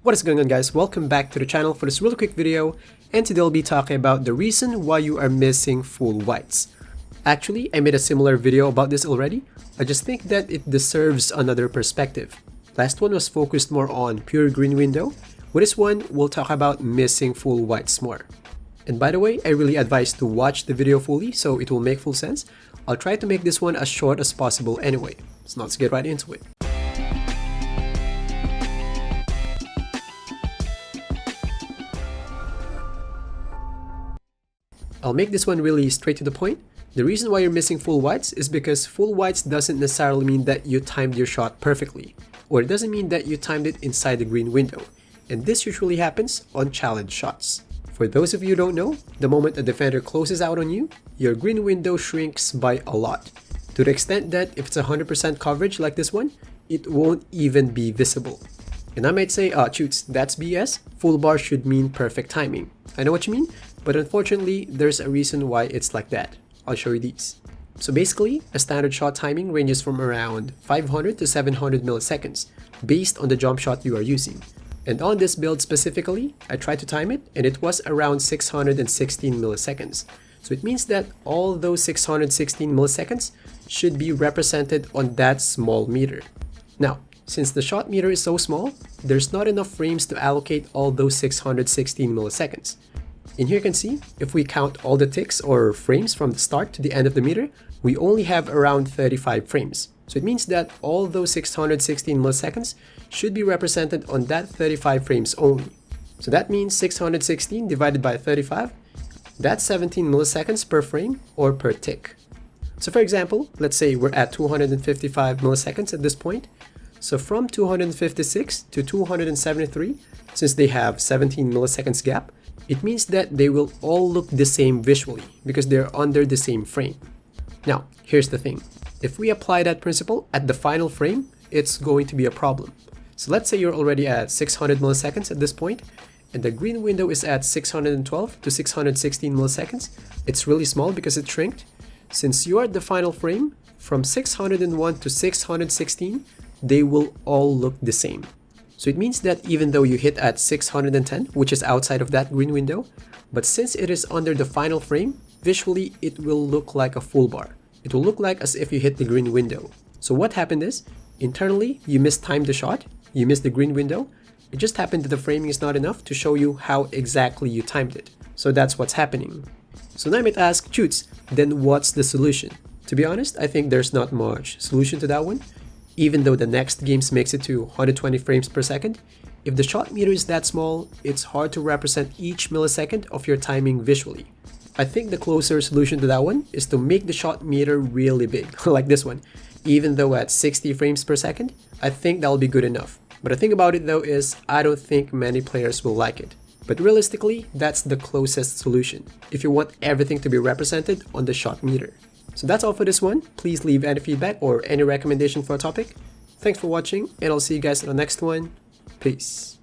What is going on, guys? Welcome back to the channel for this really quick video, and today I'll be talking about the reason why you are missing full whites. Actually, I made a similar video about this already. I just think that it deserves another perspective. Last one was focused more on pure green window. With this one, we'll talk about missing full whites more. And by the way, I really advise to watch the video fully so it will make full sense. I'll try to make this one as short as possible anyway. So let's get right into it. I'll make this one really straight to the point. The reason why you're missing full whites is because full whites doesn't necessarily mean that you timed your shot perfectly, or it doesn't mean that you timed it inside the green window. And this usually happens on challenge shots. For those of you who don't know, the moment a defender closes out on you, your green window shrinks by a lot. To the extent that if it's 100% coverage like this one, it won't even be visible. And I might say, shoots, that's BS. Full bar should mean perfect timing. I know what you mean, but unfortunately, there's a reason why it's like that. I'll show you these. So basically, a standard shot timing ranges from around 500 to 700 milliseconds based on the jump shot you are using. And on this build specifically, I tried to time it and it was around 616 milliseconds. So it means that all those 616 milliseconds should be represented on that small meter. Now, since the shot meter is so small, there's not enough frames to allocate all those 616 milliseconds. And here you can see, if we count all the ticks or frames from the start to the end of the meter, we only have around 35 frames. So it means that all those 616 milliseconds should be represented on that 35 frames only. So that means 616 divided by 35, that's 17 milliseconds per frame or per tick. So for example, let's say we're at 255 milliseconds at this point. So from 256 to 273, since they have 17 milliseconds gap, it means that they will all look the same visually because they're under the same frame. Now, here's the thing. If we apply that principle at the final frame, it's going to be a problem. So let's say you're already at 600 milliseconds at this point, and the green window is at 612 to 616 milliseconds. It's really small because it shrinked. Since you're at the final frame, from 601 to 616, they will all look the same. So it means that even though you hit at 610, which is outside of that green window, but since it is under the final frame, visually it will look like a full bar. It will look like as if you hit the green window. So what happened is, internally, you mistimed the shot, you missed the green window. It just happened that the framing is not enough to show you how exactly you timed it. So that's what's happening. So now I might ask, shoots, then what's the solution? To be honest, I think there's not much solution to that one. Even though the next games makes it to 120 frames per second, if the shot meter is that small, it's hard to represent each millisecond of your timing visually. I think the closer solution to that one is to make the shot meter really big, like this one. Even though at 60 frames per second, I think that'll be good enough. But the thing about it though is, I don't think many players will like it. But realistically, that's the closest solution, if you want everything to be represented on the shot meter. So that's all for this one. Please leave any feedback or any recommendation for a topic. Thanks for watching, and I'll see you guys in the next one. Peace.